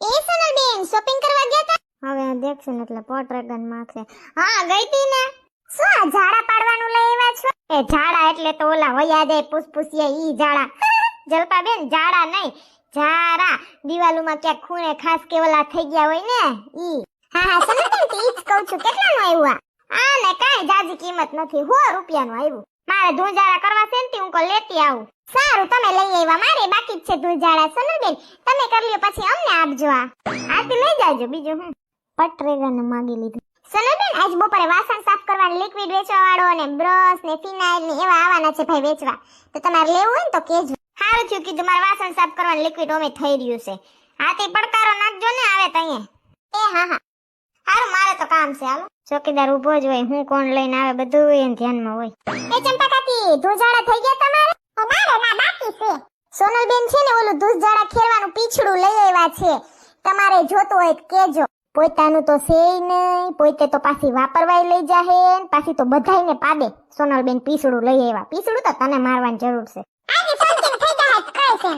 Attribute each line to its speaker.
Speaker 1: એ સોનલબેન shopping કરવા ગયા તા? હવે દેખશું એટલે પોટ્રેગન માખે. હા ગઈ તી ને. શું આ ઝાડા પાડવાનું લઈ આવ્યા છો? એ ઝાડા એટલે તો ઓલા વયા જાય પુસપુસિયા ઈ ઝાડા. જલપાબેન ઝાડા નહીં, ઝારા. દિવાલોમાં ક્યાંક ખૂણે ખાસ કે ઓલા થઈ ગયા હોય ને ઈ. હા સોનલબેન ઈ જ કહું છું. કેટલાનું આવ્યું આ? ને કાઈ જાજી કિંમત નથી, 100 રૂપિયાનું આવ્યું. મારે ધૂંજાળા કરવા છે ને હું કો લેતી આવું. સારું તમે લઈ આવ્યા, મારે બાકી જ છે ધૂંજાળા. સોનલબેન તમે કરી લ્યો પછી અમને આપજો. આ તે લઈ જાજો. બીજું હું પટરેગન માગી લીધું. સોનલબેન આજ બપોરે વાસણ સાફ કરવાનું લિક્વિડ વેચવા વાળો ને બ્રશ ને ફિનાઇલ ને એવા આવવાના છે ભાઈ વેચવા. તો તમારે લેવું હોય ને તો કેજો. હારું થયું કીધું, મારે વાસણ સાફ કરવાનું લિક્વિડ ઓમે થઈ રહ્યું છે. હા તે પડકારો નાખજો ને આવે તઈએ. એ હા હા હારું મારે તો કામ છે. હાલો ચોકીદાર ઊભો જ હોય, હું કોણ લઈને આવે બધું એને ધ્યાનમાં હોય. એ ચંપા કાકી ધૂંજાળા થઈ ગયા તમારે? મારે ના બાકી છે. સોનલબેન છે ને ઓલું ધૂંજાળા ખેરવાનું પીછડું લઈ આવ્યા છે, તમારે જોતું હોય તો કેજો. પોતાનું તો છે નહીં, પોતે તો પાછી વાપરવાય લઈ જાહે ને પાછી તો બધાયને પાડે. સોનલબેન પીછડું લઈ આવ્યા. પીછડું તો તને મારવાની જરૂર છે. આજે શાંતિ થઈ જાય કઈ છે.